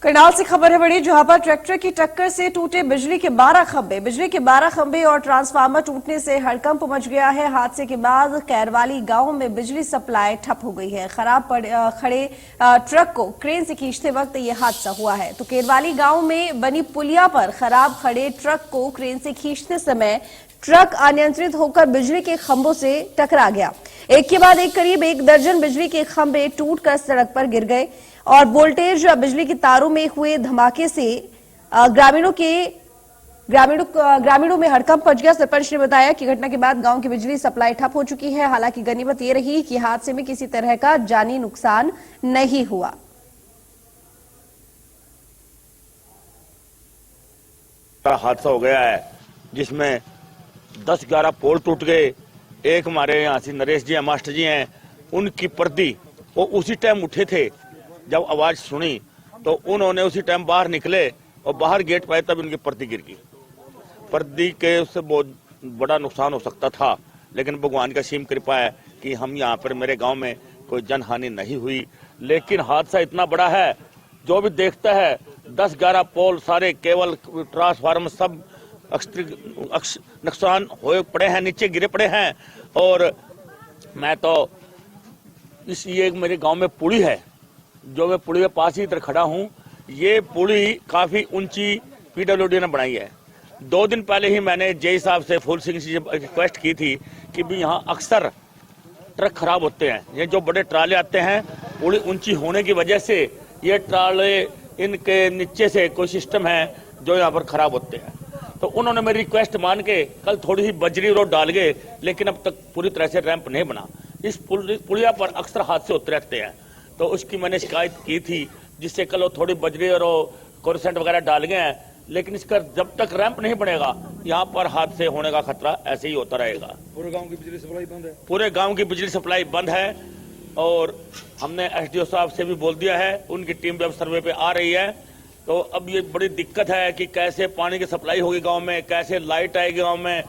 करनाल से खबर है बड़ी, जहां पर ट्रैक्टर की टक्कर से टूटे बिजली के 12 खंभे। बिजली के 12 खंभे और ट्रांसफार्मर टूटने से हड़कंप मच गया है। हादसे के बाद कैरवाली गांव में बिजली सप्लाई ठप हो गई है। खड़े ट्रक को क्रेन से खींचते वक्त यह हादसा हुआ है। तो कैरवाली गांव में बनी पुलिया पर खराब खड़े ट्रक को क्रेन से खींचते समय ट्रक अनियंत्रित होकर बिजली के खंभों से टकरा गया। एक के बाद एक करीब 1 दर्जन बिजली के खंभे टूटकर सड़क पर गिर गए और वोल्टेज बिजली के तारों में हुए धमाके से ग्रामीणों में हड़कंप मच गया। सरपंच ने बताया कि घटना के बाद गांव की बिजली सप्लाई ठप हो चुकी है। हालांकि गनीमत ये रही कि हादसे में किसी तरह का जानी नुकसान नहीं हुआ। हादसा हो गया है जिसमें 10-11 पोल टूट गए। एक हमारे यहाँ से नरेश जी हैं, मास्टर जी हैं, उनकी पर्दी वो उसी टाइम उठे थे। जब आवाज सुनी तो उन्होंने उसी टाइम बाहर निकले और बाहर गेट पाए तब उनकी पर्दी गिर गई। पर्दी के उससे बहुत बड़ा नुकसान हो सकता था, लेकिन भगवान का सीम कृपा है कि हम यहाँ पर मेरे गांव में कोई जनहानि नहीं हुई। लेकिन हादसा इतना बड़ा है, जो भी देखता है 10-11 पोल सारे केवल ट्रांसफार्मर सब नुकसान हुए पड़े हैं, नीचे गिरे पड़े हैं। और मैं तो ये मेरे गांव में पुली है, जो मैं पुली के पास ही इधर खड़ा हूं। ये पुली काफी ऊंची पीडब्ल्यूडी ने बनाई है। 2 दिन पहले ही मैंने जेई साहब से फूल सिंह से रिक्वेस्ट की थी कि भी यहाँ अक्सर ट्रक खराब होते हैं। ये जो बड़े ट्राले आते हैं, पुली ऊंची होने की वजह से ये ट्राले इनके नीचे से कोई सिस्टम है जो यहाँ पर खराब होते हैं। तो उन्होंने मेरी रिक्वेस्ट मान के कल थोड़ी सी बजरी रोड डाल गए, लेकिन अब तक पूरी तरह से रैंप नहीं बना। इस पुलिया पर अक्सर हादसे होते रहते हैं, तो उसकी मैंने शिकायत की थी, जिससे कल वो थोड़ी बजरी और कोरसेंट वगैरह डाल गए हैं। लेकिन इसका जब तक रैंप नहीं बनेगा, यहाँ पर हादसे होने का खतरा ऐसे ही होता रहेगा। पूरे गांव की बिजली सप्लाई बंद है। पूरे गांव की बिजली सप्लाई बंद है और हमने एसडीओ साहब से भी बोल दिया है, उनकी टीम भी अब सर्वे पे आ रही है। तो अब ये बड़ी दिक्कत है कि कैसे पानी की सप्लाई होगी गांव में, कैसे लाइट आएगी गांव में।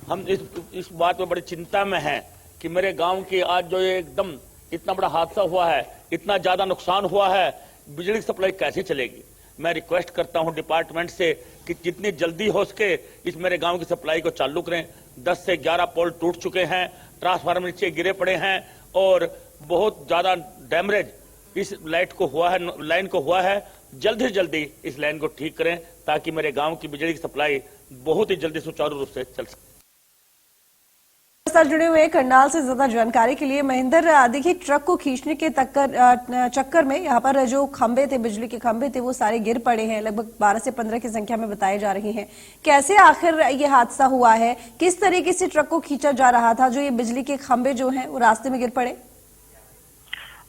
हम इस बात में बड़ी चिंता में हैं कि मेरे गांव की आज जो ये एकदम इतना बड़ा हादसा हुआ है, इतना ज्यादा नुकसान हुआ है, बिजली की सप्लाई कैसे चलेगी। मैं रिक्वेस्ट करता हूं डिपार्टमेंट से कि जितनी जल्दी हो सके इस मेरे गांव की सप्लाई को चालू करें। 10 से 11 पोल टूट चुके हैं, ट्रांसफार्मर नीचे गिरे पड़े हैं और बहुत ज्यादा डैमेज इस लाइन को हुआ है। जल्द से जल्दी इस लाइन को ठीक करें ताकि मेरे गांव की बिजली की सप्लाई बहुत ही जल्दी सुचारू रूप से चल सके। साथ जुड़े हुए करनाल से ज्यादा जानकारी के लिए महेंद्र, देखिए ट्रक को खींचने के चक्कर में यहाँ पर जो खंभे थे, बिजली के खंभे थे, वो सारे गिर पड़े हैं। लगभग 12 से 15 की संख्या में बताए जा रहे हैं। कैसे आखिर ये हादसा हुआ है, किस तरीके से ट्रक को खींचा जा रहा था, जो ये बिजली के खंभे जो हैं वो रास्ते में गिर पड़े?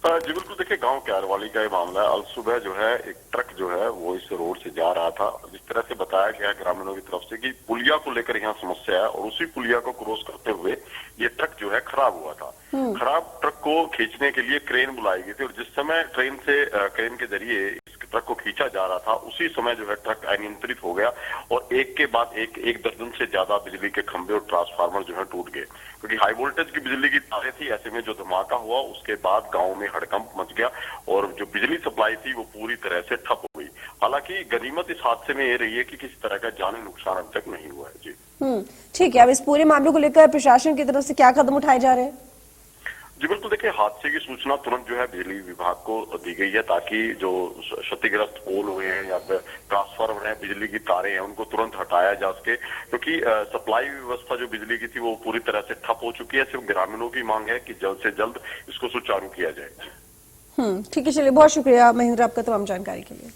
जी बिल्कुल, देखिए गांव कैरवाली का ये मामला है। आज सुबह जो है एक ट्रक जो है वो इस रोड से जा रहा था। जिस तरह से बताया गया ग्रामीणों की तरफ से कि पुलिया को लेकर यहाँ समस्या है और उसी पुलिया को क्रॉस करते हुए ये ट्रक जो है खराब हुआ था। खराब ट्रक को खींचने के लिए क्रेन बुलाई गई थी और जिस समय क्रेन के जरिए इस ट्रक को खींचा जा रहा था, उसी समय जो है ट्रक अनियंत्रित हो गया और एक के बाद एक दर्जन से ज्यादा बिजली के खंभे और ट्रांसफार्मर जो है टूट गए। क्योंकि हाई वोल्टेज की बिजली की तारें थी, ऐसे में जो धमाका हुआ उसके बाद गांव में हड़कंप मच गया और जो बिजली सप्लाई थी वो पूरी तरह से ठप हो गई। हालांकि गनीमत इस हादसे में ये रही है कि किसी तरह का जानी नुकसान अब तक नहीं हुआ है। जी ठीक है। अब इस पूरे मामले को लेकर प्रशासन की तरफ से क्या कदम उठाए जा रहे हैं? जी बिल्कुल, देखिए हादसे की सूचना तुरंत जो है बिजली विभाग को दी गई है ताकि जो क्षतिग्रस्त पोल हुए हैं या ट्रांसफार्मर है, बिजली की तारें हैं, उनको तुरंत हटाया जा सके। क्योंकि सप्लाई व्यवस्था जो बिजली की थी वो पूरी तरह से ठप हो चुकी है। सिर्फ ग्रामीणों की मांग है कि जल्द से जल्द इसको सुचारू किया जाए। ठीक है, चलिए बहुत शुक्रिया महेंद्र आपका तमाम जानकारी के लिए।